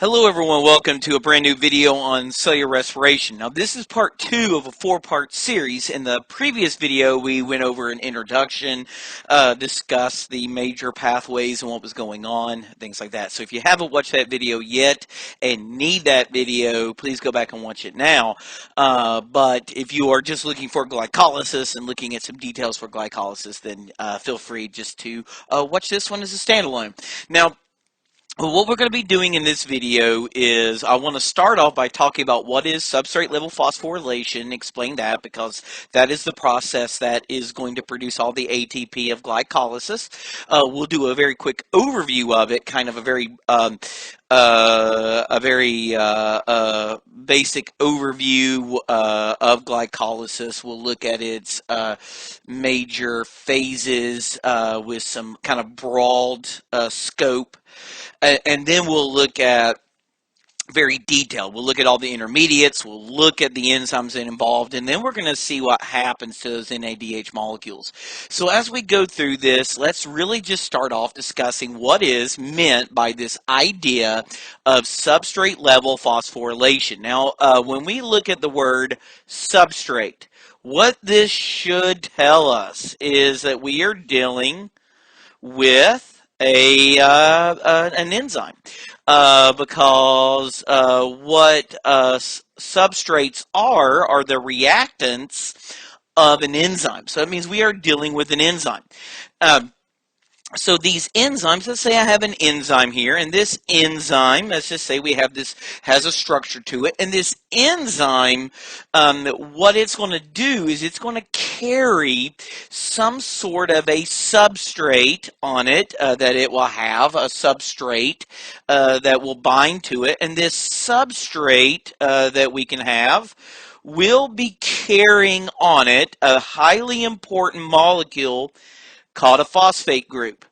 Hello everyone, welcome to a brand new video on cellular respiration. Now this is part 2 of a 4-part series. In the previous video we went over an introduction, discussed the major pathways and what was going on, things like that. So if you haven't watched that video yet and need that video, please go back and watch it now. But if you are just looking for glycolysis and looking at some details for glycolysis, then feel free just to watch this one as a standalone. Now, what we're going to be doing in this video is I want to start off by talking about what is substrate level phosphorylation, explain that because that is the process that is going to produce all the ATP of glycolysis. We'll do a very quick overview of it, kind of a very basic overview of glycolysis. We'll look at its major phases with some kind of broad scope. And then we'll look at very detailed. We'll look at all the intermediates, we'll look at the enzymes involved, and then we're going to see what happens to those NADH molecules. So as we go through this, let's really just start off discussing what is meant by this idea of substrate level phosphorylation. Now, when we look at the word substrate, what this should tell us is that we are dealing with an enzyme, because what substrates are the reactants of an enzyme. So that means we are dealing with an enzyme. So these enzymes, let's say I have an enzyme here, and this enzyme, let's just say we have this, has a structure to it, and this enzyme, what it's going to do is it's going to carry some sort of a substrate on it, that it will have a substrate that will bind to it, and this substrate that we can have will be carrying on it a highly important molecule called a phosphate group,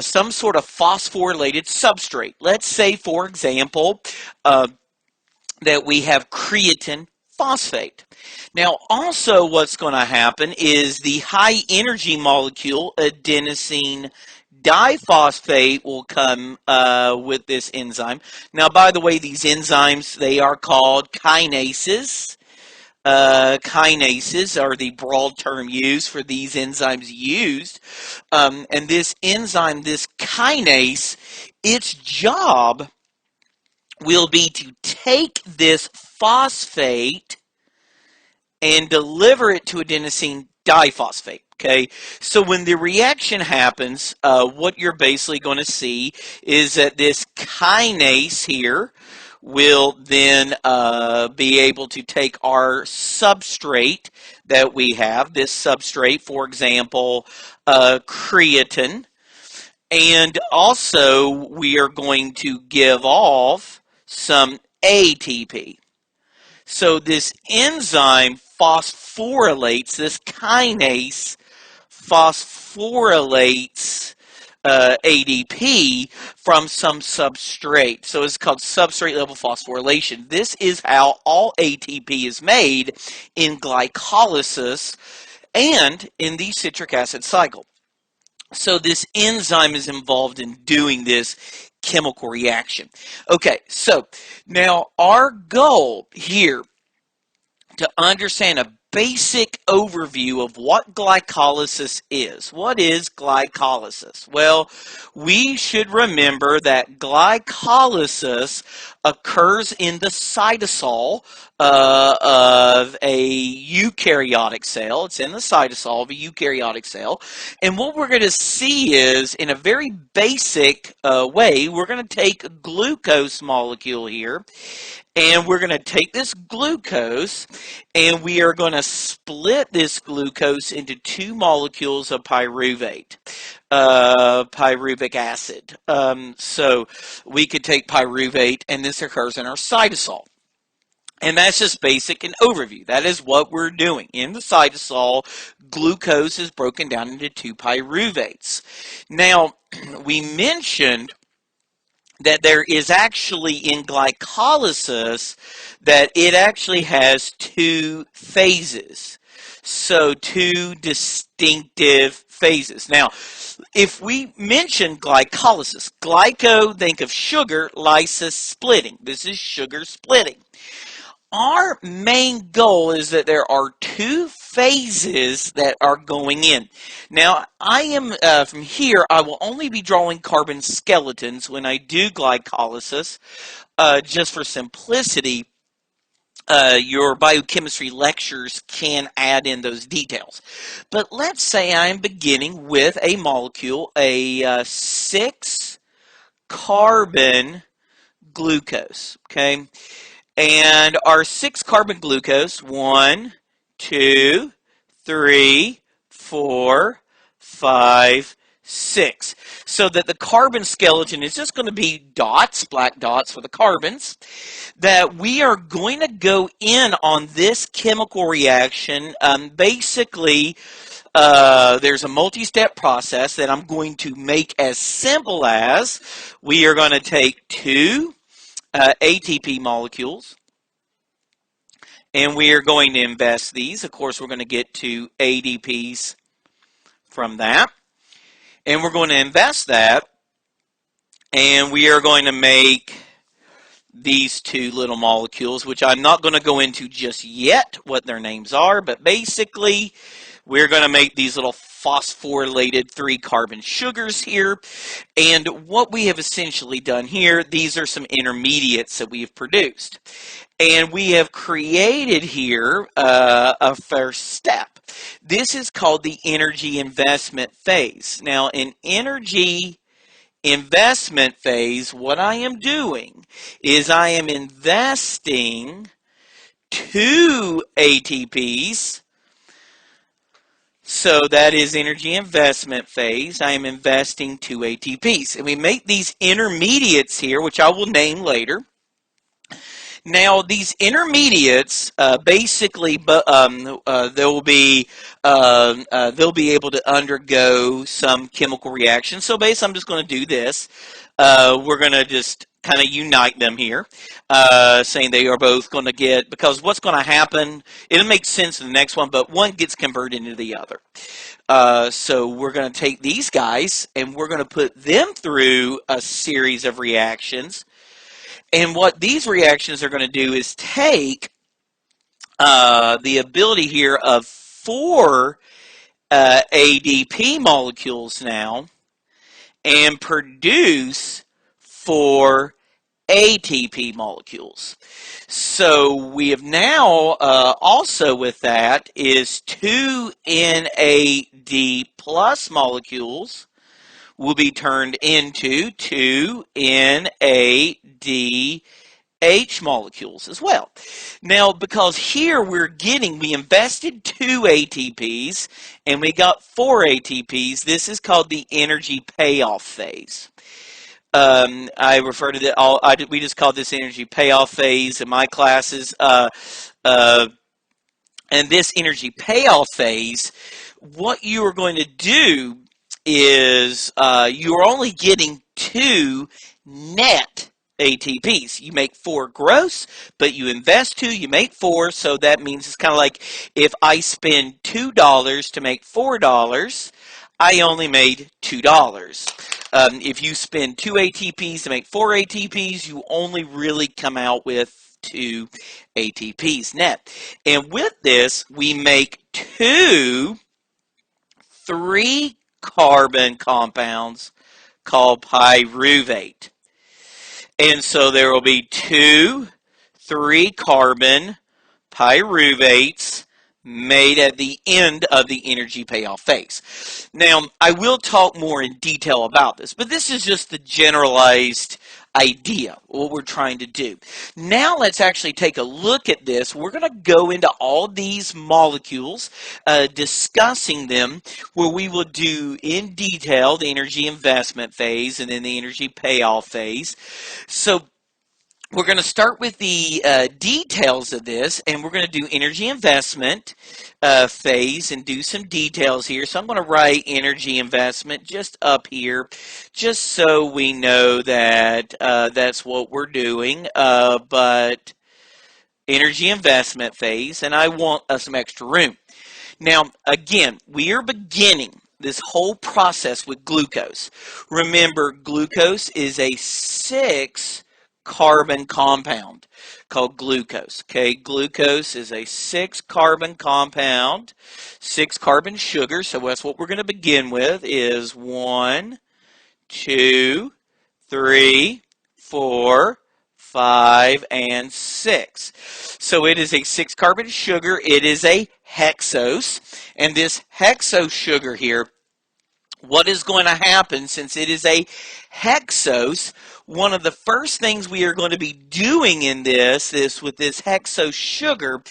some sort of phosphorylated substrate. Let's say, for example, that we have creatine phosphate. Now, also what's going to happen is the high energy molecule adenosine diphosphate will come with this enzyme. Now, by the way, these enzymes, they are called kinases. Kinases are the broad term used for these enzymes used. And this enzyme, this kinase, its job will be to take this phosphate and deliver it to adenosine diphosphate. Okay, so when the reaction happens, what you're basically going to see is that this kinase here will then be able to take our substrate that we have, this substrate, for example, creatine, and also we are going to give off some ATP. So this enzyme phosphorylates, this kinase phosphorylates ADP from some substrate. So it's called substrate level phosphorylation. This is how all ATP is made in glycolysis and in the citric acid cycle. So this enzyme is involved in doing this chemical reaction. Okay, so now our goal here to understand a basic overview of what glycolysis is. What is glycolysis? Well, we should remember that glycolysis occurs in the cytosol of a eukaryotic cell. It's in the cytosol of a eukaryotic cell. And what we're going to see is, in a very basic way, we're going to take a glucose molecule here, and we're going to take this glucose and we are going to split this glucose into two molecules of pyruvate, pyruvic acid. So we could take pyruvate, and this occurs in our cytosol. And that's just basic and overview. That is what we're doing. In the cytosol, glucose is broken down into two pyruvates. Now, we mentioned that there is actually in glycolysis that it actually has two phases. So two distinctive phases. Now, if we mention glycolysis, glyco, think of sugar, lysis, splitting. This is sugar splitting. Our main goal is that there are two phases that are going in. Now, I am, from here, I will only be drawing carbon skeletons when I do glycolysis, just for simplicity. Your biochemistry lectures can add in those details. But let's say I'm beginning with a molecule, a 6-carbon glucose, okay? And our 6-carbon glucose, 1, 2, 3, 4, 5, 6. So that the carbon skeleton is just going to be dots, black dots for the carbons, that we are going to go in on this chemical reaction. Basically, there's a multi-step process that I'm going to make as simple as we are going to take two ATP molecules, and we are going to invest these. Of course, we're going to get two ADPs from that, and we're going to invest that, and we are going to make these two little molecules, which I'm not going to go into just yet what their names are, but basically we're going to make these little phosphorylated 3-carbon sugars here. And what we have essentially done here, these are some intermediates that we have produced. And we have created here a first step. This is called the energy investment phase. Now, in energy investment phase, what I am doing is I am investing 2 ATPs. So that is energy investment phase. I am investing 2 ATPs. And we make these intermediates here, which I will name later. Now, these intermediates basically, they'll be able to undergo some chemical reaction. So, basically, I'm just going to do this. We're going to just kind of unite them here, saying they are both going to get, because what's going to happen, it'll make sense in the next one, but one gets converted into the other. So we're going to take these guys and we're going to put them through a series of reactions. And what these reactions are going to do is take the ability here of 4 ADP molecules now and produce 4 ATP molecules. So we have now also with that is 2 NAD plus molecules will be turned into 2 NADH molecules as well. Now, because here we invested 2 ATPs and we got 4 ATPs, this is called the energy payoff phase. I refer to that, we just call this energy payoff phase in my classes. And this energy payoff phase, what you are going to do is you are only getting 2 net ATPs. You make 4 gross, but you invest 2, you make 4, so that means it's kind of like if I spend $2 to make $4, I only made $2. If you spend 2 ATPs to make 4 ATPs, you only really come out with 2 ATPs net. And with this, we make 2 3-carbon compounds called pyruvate. And so there will be 2 3-carbon pyruvates made at the end of the energy payoff phase. Now, I will talk more in detail about this, but this is just the generalized idea, what we're trying to do. Now let's actually take a look at this. We're going to go into all these molecules, discussing them, where we will do in detail the energy investment phase and then the energy payoff phase. So we're going to start with the details of this, and we're going to do energy investment phase and do some details here. So I'm going to write energy investment just up here, just so we know that that's what we're doing. But energy investment phase, and I want some extra room. Now, again, we are beginning this whole process with glucose. Remember, glucose is a 6-carbon compound called glucose. Okay, glucose is a 6-carbon compound, 6-carbon sugar. So that's what we're going to begin with is 1, 2, 3, 4, 5, and 6. So it is a 6-carbon sugar. It is a hexose. And this hexose sugar here, what is going to happen since it is a hexose, one of the first things we are going to be doing in this with this hexose sugar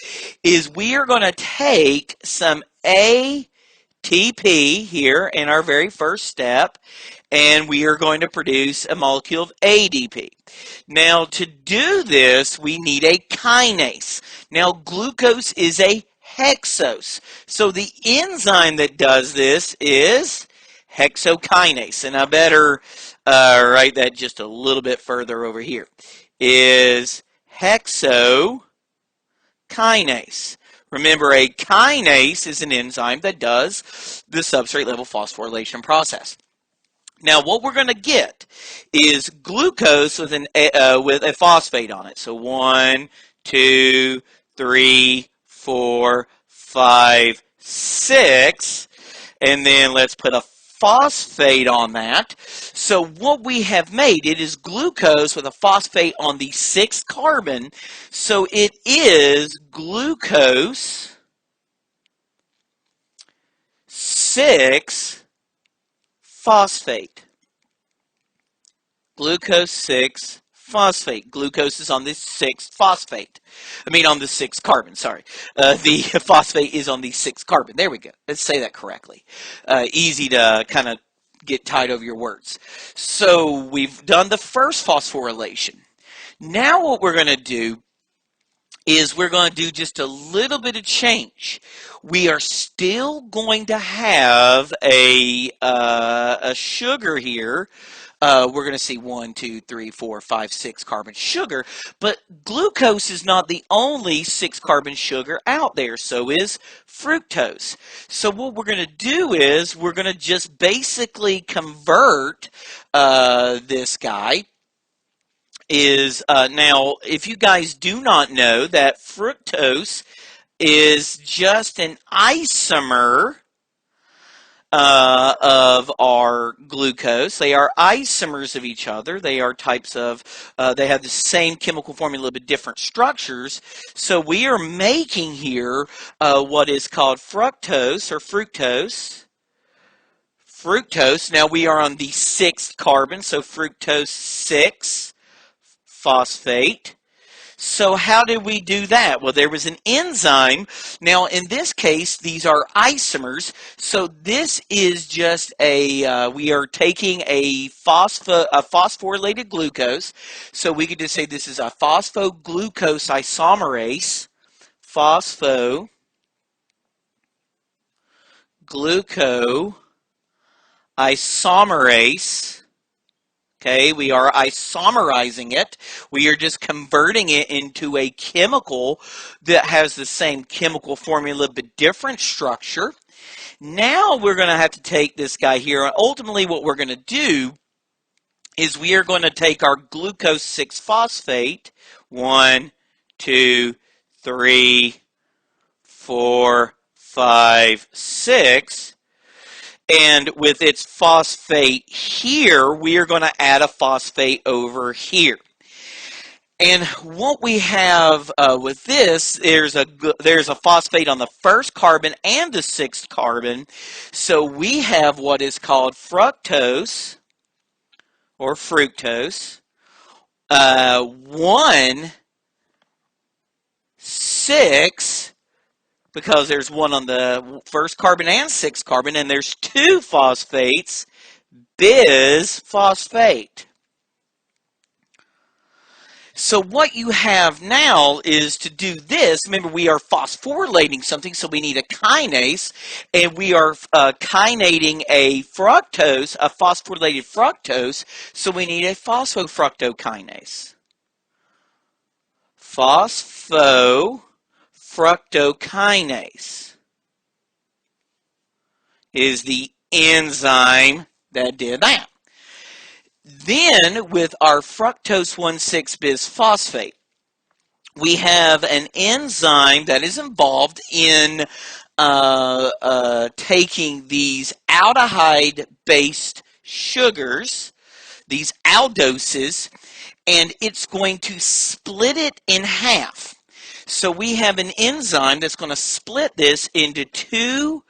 is we are going to take some ATP here in our very first step, and we are going to produce a molecule of ADP. Now, to do this, we need a kinase. Now, glucose is a hexose. So the enzyme that does this is hexokinase. And I better write that just a little bit further over here. Is hexokinase. Remember, a kinase is an enzyme that does the substrate level phosphorylation process. Now, what we're going to get is glucose with a phosphate on it. So 1, 2, 3, 4, 5, 6. And then let's put a phosphate on that. So what we have made, it is glucose with a phosphate on the 6th carbon. So it is glucose 6-phosphate. Glucose 6-phosphate. Glucose is on the 6th phosphate. On the 6th carbon, sorry. The phosphate is on the 6th carbon. There we go. Let's say that correctly. Easy to kind of get tied over your words. So we've done the first phosphorylation. Now what we're going to do is we're going to do just a little bit of change. We are still going to have a sugar here. We're going to see 1, 2, 3, 4, 5, 6 carbon sugar, but glucose is not the only 6-carbon sugar out there. So is fructose. So what we're going to do is we're going to just basically convert this guy. Now, if you guys do not know that fructose is just an isomer of our glucose. They are isomers of each other. They are types of, they have the same chemical formula but different structures. So we are making here what is called fructose or fructose. Fructose, now we are on the 6th carbon, so fructose 6-phosphate. So how did we do that? Well, there was an enzyme. Now, in this case, these are isomers. So this is just we are taking a phosphorylated glucose. So we could just say this is a phosphoglucose isomerase. Phosphoglucose isomerase. Okay, we are isomerizing it. We are just converting it into a chemical that has the same chemical formula but different structure. Now we're going to have to take this guy here. And ultimately what we're going to do is we are going to take our glucose 6-phosphate, 1, 2, 3, 4, 5, 6. And with its phosphate here, we are going to add a phosphate over here. And what we have with this, there's a phosphate on the 1st carbon and the 6th carbon. So we have what is called fructose or fructose, 1,6, because there's one on the 1st carbon and 6th carbon, and there's 2 phosphates, bisphosphate. So what you have now is to do this. Remember, we are phosphorylating something, so we need a kinase, and we are kinating a fructose, a phosphorylated fructose, so we need a phosphofructokinase. Phosphofructokinase. is the enzyme that did that. Then with our fructose 1,6-bisphosphate, we have an enzyme that is involved in taking these aldehyde-based sugars, these aldoses, and it's going to split it in half. So we have an enzyme that's going to split this into two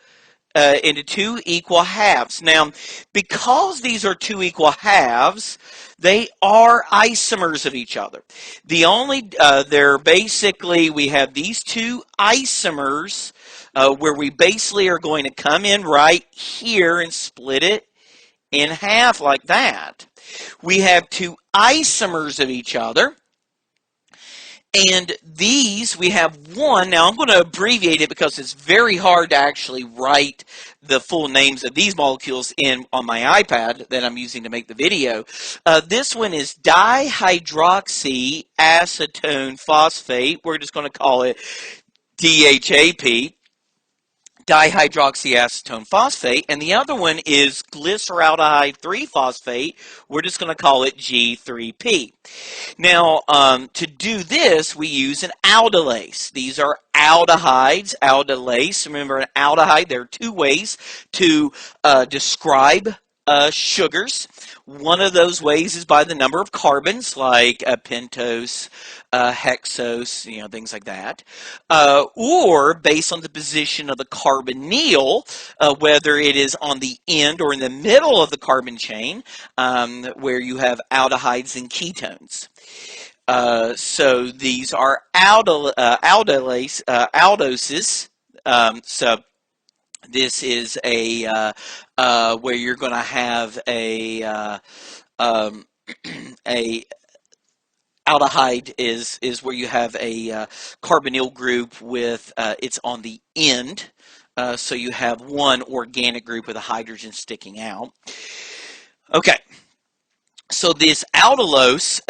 equal halves. Now, because these are two equal halves, they are isomers of each other. They're basically, we have these two isomers where we basically are going to come in right here and split it in half like that. We have two isomers of each other. And these, we have one. Now, I'm going to abbreviate it because it's very hard to actually write the full names of these molecules on my iPad that I'm using to make the video. This one is dihydroxyacetone phosphate. We're just going to call it DHAP. Dihydroxyacetone phosphate, and the other one is glyceraldehyde 3-phosphate. We're just going to call it G3P. Now, to do this, we use an aldolase. These are aldehydes, aldolase. Remember, an aldehyde, there are two ways to describe sugars. One of those ways is by the number of carbons, like pentose, hexose, things like that. Or based on the position of the carbonyl, whether it is on the end or in the middle of the carbon chain, where you have aldehydes and ketones. So these are aldoses. So this is where you're going to have a aldehyde is where you have a carbonyl group with it's on the end. So you have one organic group with a hydrogen sticking out. Okay. So this aldolase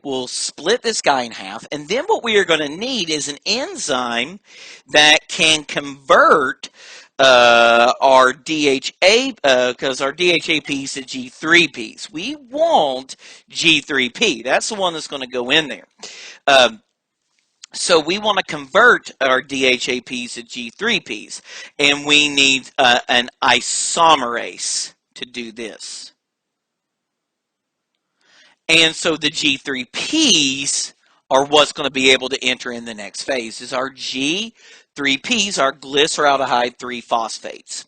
will split this guy in half, and then what we are going to need is an enzyme that can convert our DHA, because our DHAPs to G3Ps. We want G3P. That's the one that's going to go in there. So we want to convert our DHAPs to G3Ps, and we need an isomerase to do this. And so the G3Ps are what's going to be able to enter in the next phase. Is our G3Ps, our glyceraldehyde 3-phosphates.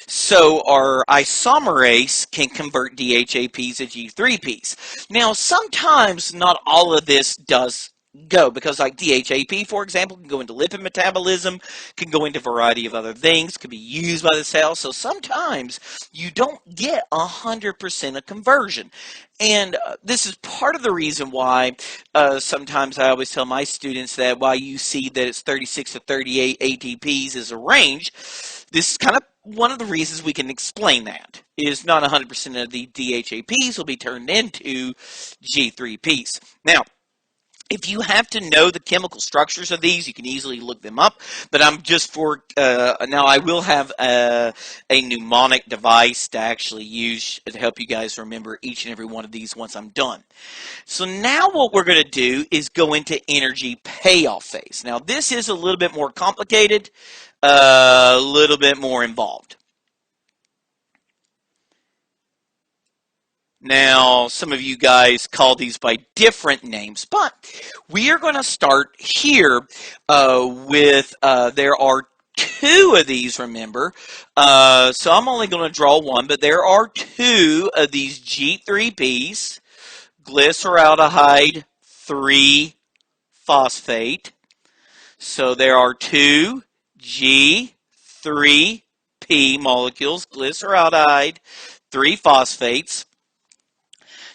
So our isomerase can convert DHAPs to G3Ps. Now, sometimes not all of this does go, because like DHAP, for example, can go into lipid metabolism, can go into a variety of other things, can be used by the cell. So sometimes you don't get 100% of conversion. And this is part of the reason why sometimes I always tell my students that while you see that it's 36 to 38 ATPs as a range, this is kind of one of the reasons we can explain that. Is not 100% of the DHAPs will be turned into G3Ps. Now, if you have to know the chemical structures of these, you can easily look them up. But I'm just now I will have a mnemonic device to actually use to help you guys remember each and every one of these once I'm done. So now what we're going to do is go into energy payoff phase. Now this is a little bit more complicated, a little bit more involved. Now, some of you guys call these by different names, but we are going to start here with, there are two of these, remember. So I'm only going to draw one, but there are two of these G3Ps, glyceraldehyde 3-phosphate. So there are two G3P molecules, glyceraldehyde 3-phosphates.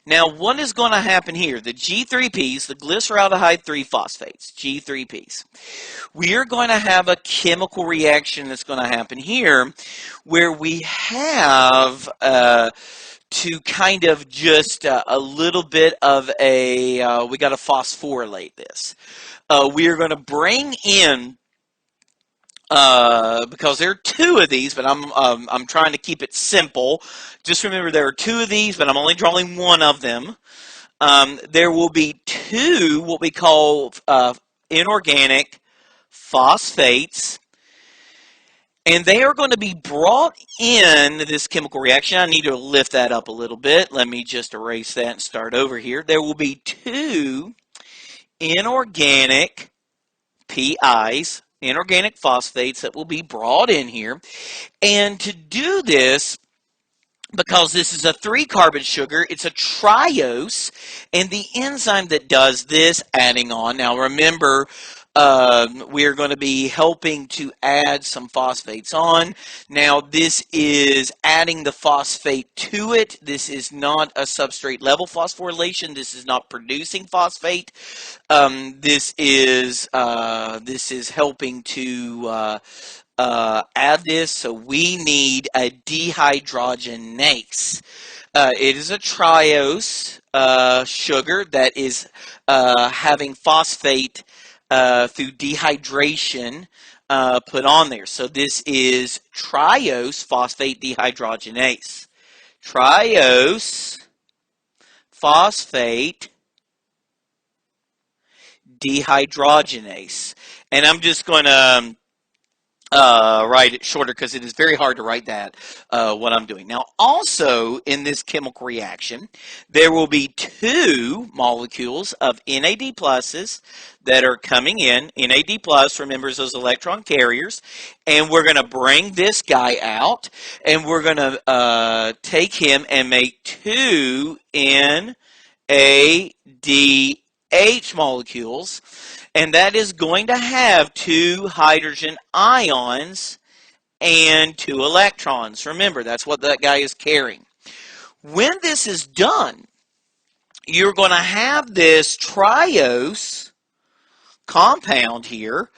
Now, what is going to happen here? The G3Ps, the glyceraldehyde 3-phosphates, G3Ps. We are going to have a chemical reaction that's going to happen here where we have to kind of just a little bit of a, we got to phosphorylate this. We are going to bring in because there are two of these, but I'm trying to keep it simple. Just remember there are two of these, but I'm only drawing one of them. There will be two what we call inorganic phosphates, and they are going to be brought in this chemical reaction. I need to lift that up a little bit. Let me just erase that and start over here. There will be two inorganic PIs, inorganic phosphates, that will be brought in here. And to do this, because this is a 3-carbon sugar, it's a triose, and the enzyme that does this, adding on. Now remember, we're going to be helping to add some phosphates on. Now this is adding the phosphate to it. This is not a substrate level phosphorylation. This is not producing phosphate. This is helping to add this, so we need a dehydrogenase. It is a triose sugar that is having phosphate through dehydration put on there. So this is triose phosphate dehydrogenase. Triose phosphate dehydrogenase. And I'm just going to write it shorter because it is very hard to write that, what I'm doing. Now, also in this chemical reaction, there will be two molecules of NAD pluses that are coming in. NAD plus remembers those electron carriers, and we're going to bring this guy out, and we're going to take him and make two NADH molecules. And that is going to have 2 hydrogen ions and 2 electrons. Remember, that's what that guy is carrying. When this is done, you're going to have this triose compound here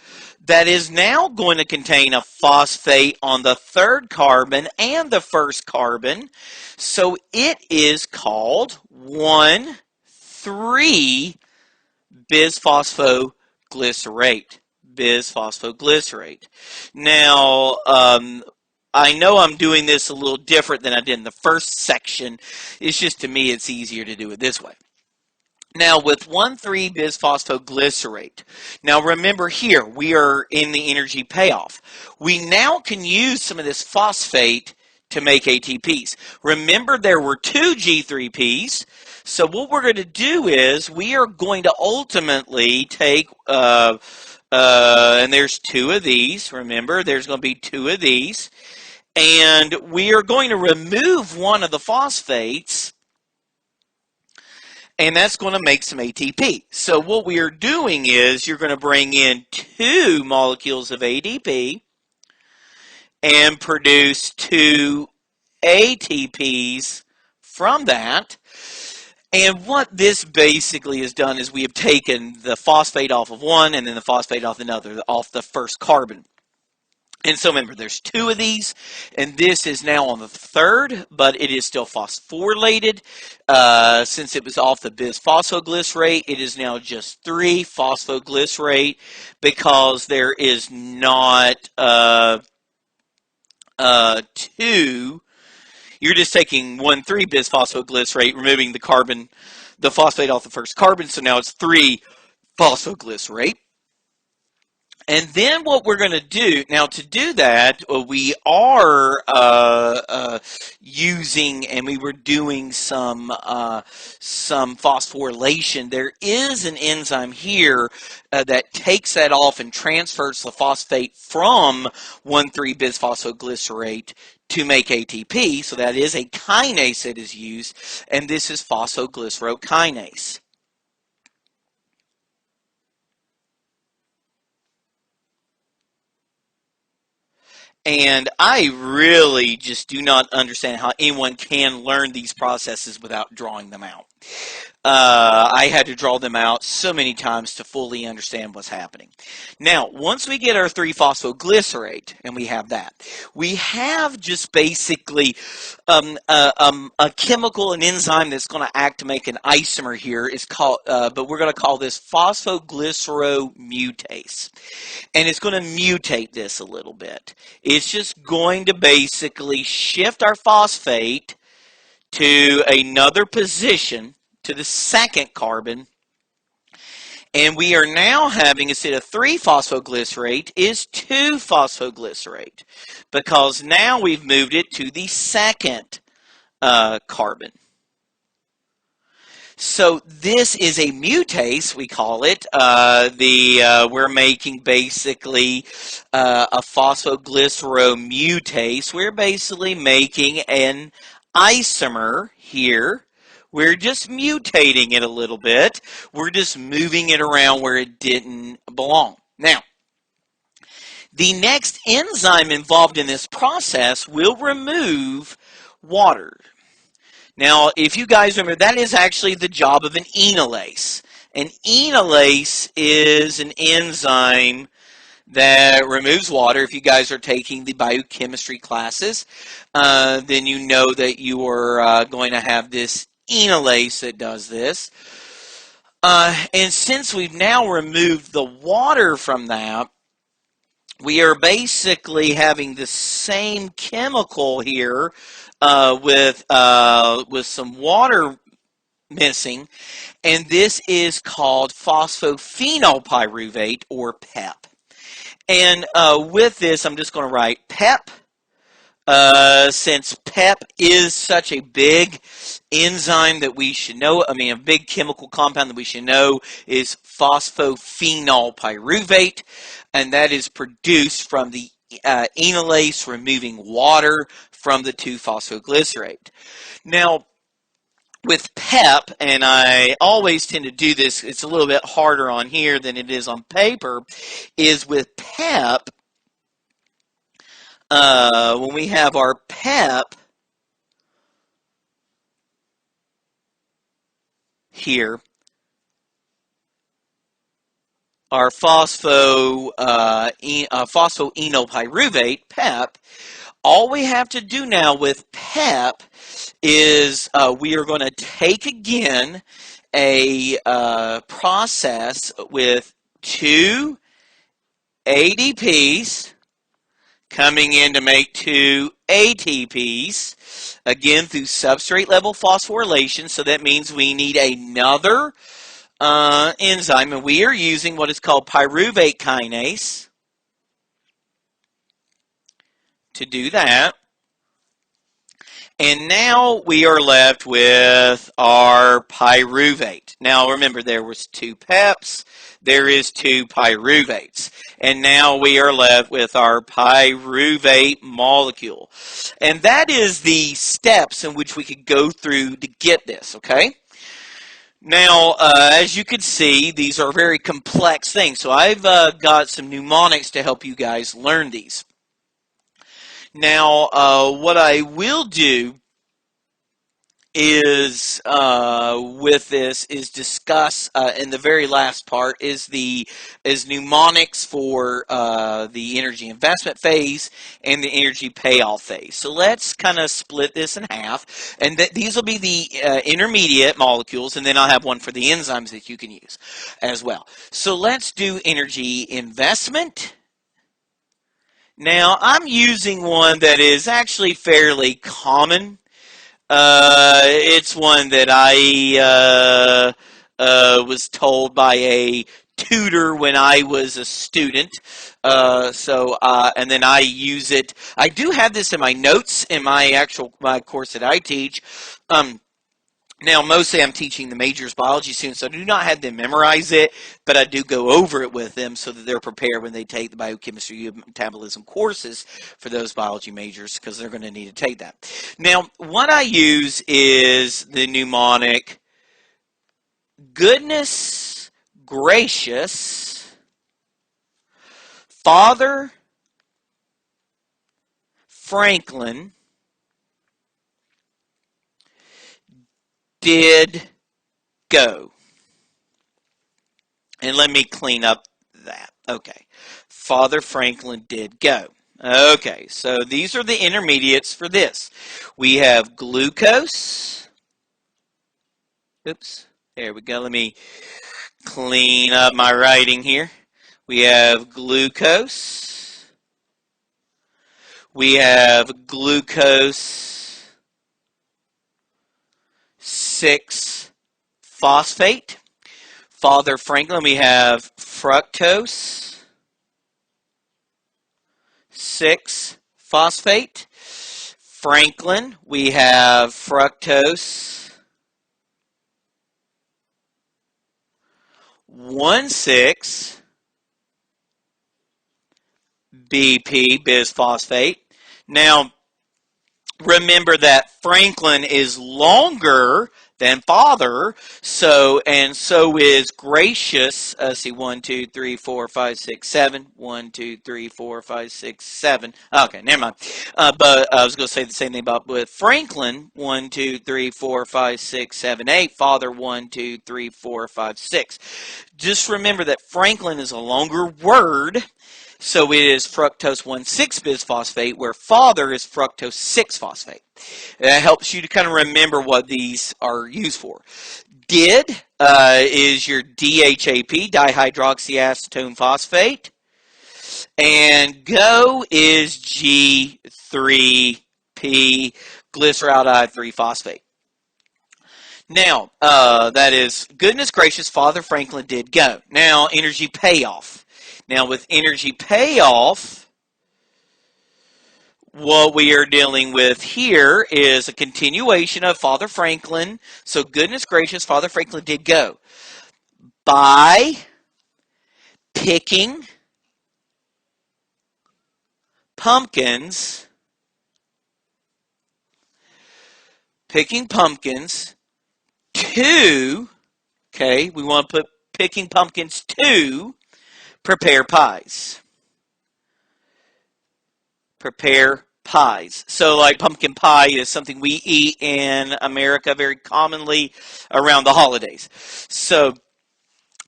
that is now going to contain a phosphate on the 3rd carbon and the 1st carbon. So it is called 1,3-bisphosphoglycerate. Bisphosphoglycerate. Now, I know I'm doing this a little different than I did in the first section. It's just, to me, it's easier to do it this way. Now, with 1,3-bisphosphoglycerate, now remember here, we are in the energy payoff. We now can use some of this phosphate to make ATPs. Remember, there were 2 G3Ps. So what we're going to do is we are going to ultimately take, and there's 2 of these. Remember, there's going to be 2 of these. And we are going to remove one of the phosphates, and that's going to make some ATP. So what we are doing is you're going to bring in 2 molecules of ADP and produce 2 ATPs from that. And what this basically has done is we have taken the phosphate off of one and then the phosphate off another, off the 1st carbon. And so remember, there's 2 of these, and this is now on the 3rd, but it is still phosphorylated. Since it was off the bisphosphoglycerate, it is now just 3-phosphoglycerate because there is not 2. You're just taking 1,3-bisphosphoglycerate, removing the phosphate off the 1st carbon, so now it's 3-phosphoglycerate. And then what we're going to do, now to do that, we are using, and we were doing some phosphorylation. There is an enzyme here that takes that off and transfers the phosphate from 1,3-bisphosphoglycerate to make ATP. So that is a kinase that is used, and this is phosphoglycerokinase. And I really just do not understand how anyone can learn these processes without drawing them out. I had to draw them out so many times to fully understand what's happening. Now, once we get our 3-phosphoglycerate, and we have that, we have just basically a chemical, an enzyme that's going to act to make an isomer here. Is called, but we're going to call this phosphoglyceromutase. And it's going to mutate this a little bit. It's just going to basically shift our phosphate to another position, to the second carbon, and we are now having, instead of 3-phosphoglycerate, is 2-phosphoglycerate, because now we've moved it to the second carbon. So this is a mutase, we call it. We're making basically a phosphoglyceromutase. We're basically making an isomer here. We're just mutating it a little bit. We're just moving it around where it didn't belong. Now, the next enzyme involved in this process will remove water. Now, if you guys remember, that is actually the job of an enolase. An enolase is an enzyme that removes water. If you guys are taking the biochemistry classes, then you know that you are going to have this enolase that does this. And since we've now removed the water from that, we are basically having the same chemical here with some water missing, and this is called phosphophenolpyruvate, or PEP. And with this, I'm just going to write PEP. Since PEP is such a big enzyme that we should know, a big chemical compound that we should know is phosphophenolpyruvate, and that is produced from the enolase removing water from the 2-phosphoglycerate. Now, with PEP, and I always tend to do this, it's a little bit harder on here than it is on paper, is with PEP, when we have our PEP here, our phosphoenolpyruvate, PEP, all we have to do now with PEP is we are going to take again a process with 2 ADPs coming in to make 2 ATPs, again through substrate level phosphorylation. So that means we need another enzyme, and we are using what is called pyruvate kinase to do that. And now we are left with our pyruvate. Now remember, there was 2 PEPs, there is 2 pyruvates. And now we are left with our pyruvate molecule. And that is the steps in which we could go through to get this, okay? Now, as you can see, these are very complex things. So I've got some mnemonics to help you guys learn these. Now, what I will do is with this is discuss in the very last part is mnemonics for the energy investment phase and the energy payoff phase. So let's kind of split this in half, and these will be the intermediate molecules, and then I'll have one for the enzymes that you can use as well. So let's do energy investment. Now, I'm using one that is actually fairly common. It's one that I was told by a tutor when I was a student. And then I use it. I do have this in my notes in my course that I teach. Now, mostly I'm teaching the majors biology students, so I do not have them memorize it, but I do go over it with them so that they're prepared when they take the biochemistry and metabolism courses for those biology majors, because they're going to need to take that. Now, what I use is the mnemonic, goodness gracious, Father Franklin did go. And let me clean up that. Okay. Father Franklin did go. Okay, so these are the intermediates for this. We have glucose. Oops, there we go. Let me clean up my writing here. We have glucose. We have glucose 6-phosphate. Father Franklin, we have fructose 6-phosphate. Franklin, we have fructose 1,6 BP bisphosphate. Now, remember that Franklin is longer than Father, so is Gracious. See, 1, 2, 3, 4, 5, 6, 7. 1, 2, 3, 4, 5, 6, 7. Okay, never mind. But I was going to say the same thing about with Franklin. 1, 2, 3, 4, 5, 6, 7, 8. Father, 1, 2, 3, 4, 5, 6. Just remember that Franklin is a longer word. So it is fructose 1,6 bisphosphate, where Father is fructose 6-phosphate. That helps you to kind of remember what these are used for. Did is your DHAP, dihydroxyacetone phosphate. And go is G3P, glyceraldehyde 3-phosphate. Now, that is, goodness gracious, Father Franklin did go. Now, energy payoff. Now, with energy payoff, what we are dealing with here is a continuation of Father Franklin. So, goodness gracious, Father Franklin did go. By picking pumpkins to, okay, we want to put picking pumpkins to prepare pies. Prepare pies. So like pumpkin pie is something we eat in America very commonly around the holidays. So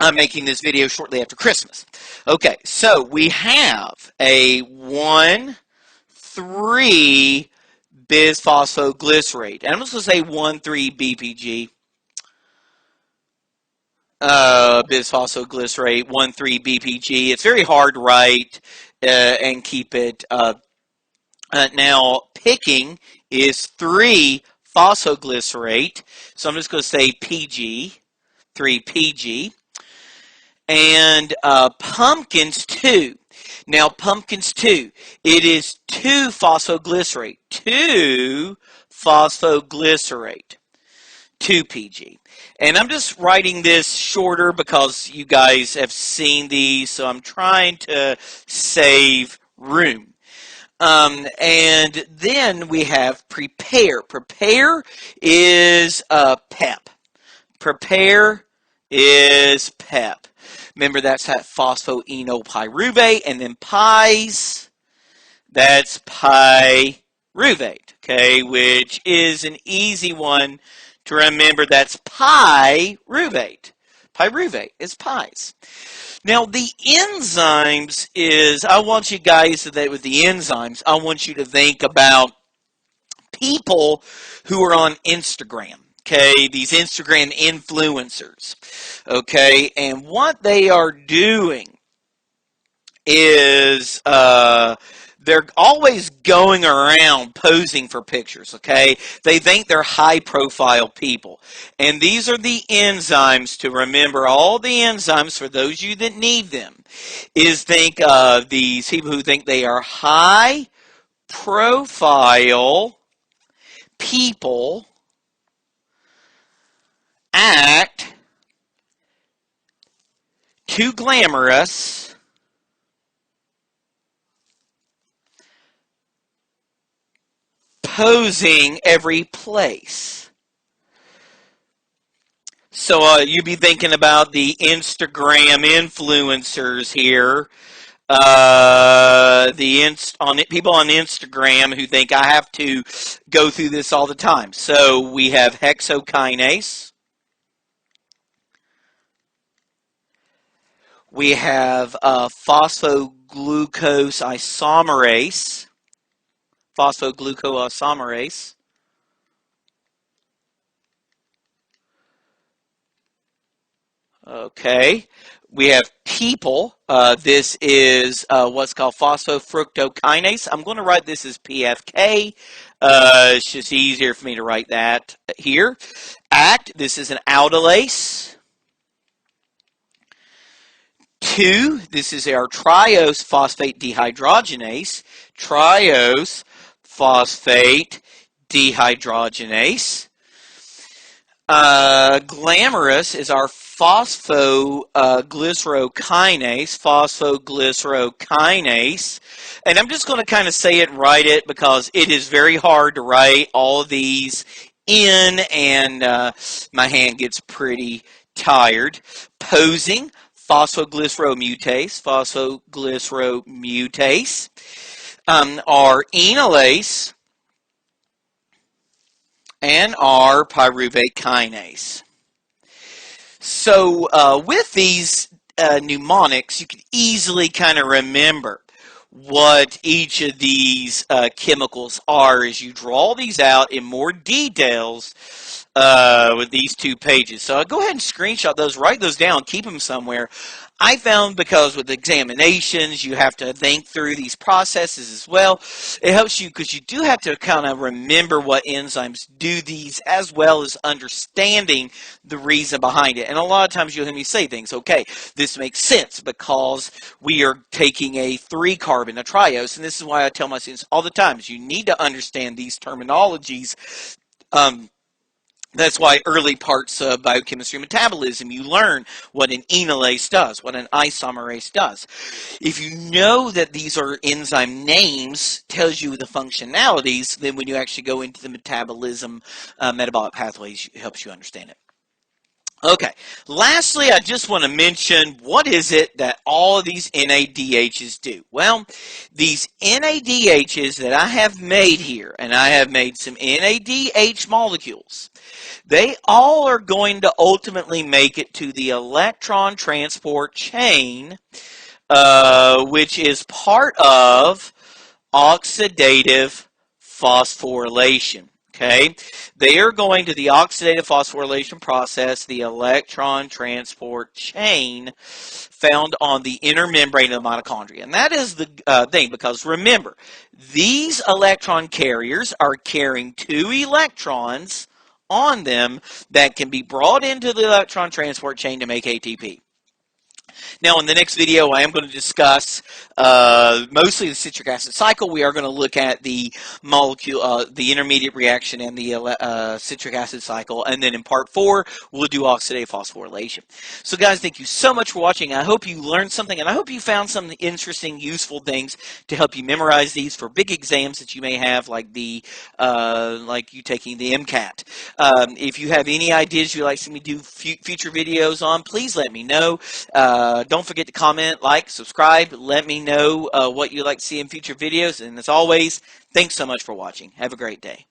I'm making this video shortly after Christmas. Okay, so we have a 1,3 bisphosphoglycerate. And I'm just going to say 1,3 BPG. Bisphosphoglycerate, 1,3 BPG. It's very hard to write and keep it. Now, picking is 3-phosphoglycerate. So I'm just going to say PG, 3PG. And pumpkins 2. Now, pumpkins 2, it is 2-phosphoglycerate. 2-phosphoglycerate. 2PG. And I'm just writing this shorter because you guys have seen these, so I'm trying to save room. And then we have prepare. Prepare is PEP. Prepare is PEP. Remember, that's that phosphoenolpyruvate, and then pies, that's pyruvate, okay, which is an easy one to remember. That's pyruvate. Pyruvate is pies. Now, the enzymes is, I want you guys that with the enzymes, I want you to think about people who are on Instagram. Okay, these Instagram influencers. Okay, and what they are doing is they're always going around posing for pictures, okay? They think they're high-profile people. And these are the enzymes to remember. All the enzymes, for those of you that need them, is think of these people who think they are high-profile people act too glamorous posing every place. So you'd be thinking about the Instagram influencers here. People on Instagram who think I have to go through this all the time. So we have hexokinase. We have phosphoglucose isomerase. Okay. We have people. This is what's called phosphofructokinase. I'm going to write this as PFK. It's just easier for me to write that here. ACT, this is an aldolase. 2, this is our triose phosphate dehydrogenase. Triose phosphate dehydrogenase. Glamorous is our phosphoglycerokinase. And I'm just going to kind of say it and write it because it is very hard to write all of these in, and my hand gets pretty tired. Posing, phosphoglyceromutase. Our enolase and our pyruvate kinase. So with these mnemonics, you can easily kind of remember what each of these chemicals are as you draw these out in more details with these 2 pages. So I'll go ahead and screenshot those, write those down, keep them somewhere. I found because with examinations, you have to think through these processes as well. It helps you because you do have to kind of remember what enzymes do these, as well as understanding the reason behind it. And a lot of times you'll hear me say things, okay, this makes sense because we are taking a 3-carbon, a triose, and this is why I tell my students all the time, is you need to understand these terminologies. That's why early parts of biochemistry and metabolism, you learn what an enolase does, what an isomerase does. If you know that these are enzyme names, tells you the functionalities, then when you actually go into the metabolism, metabolic pathways, it helps you understand it. Okay, lastly, I just want to mention, what is it that all of these NADHs do? Well, these NADHs that I have made here, and I have made some NADH molecules, they all are going to ultimately make it to the electron transport chain, which is part of oxidative phosphorylation. Okay, they are going to the oxidative phosphorylation process, the electron transport chain found on the inner membrane of the mitochondria. And that is the thing, because remember, these electron carriers are carrying 2 electrons on them that can be brought into the electron transport chain to make ATP. Now, in the next video, I am going to discuss mostly the citric acid cycle. We are going to look at the molecule, the intermediate reaction and the citric acid cycle. And then in part 4, we'll do oxidative phosphorylation. So, guys, thank you so much for watching. I hope you learned something, and I hope you found some interesting, useful things to help you memorize these for big exams that you may have, like the like you taking the MCAT. If you have any ideas you'd like to see me do future videos on, please let me know. Don't forget to comment, like, subscribe. Let me know what you'd like to see in future videos. And as always, thanks so much for watching. Have a great day.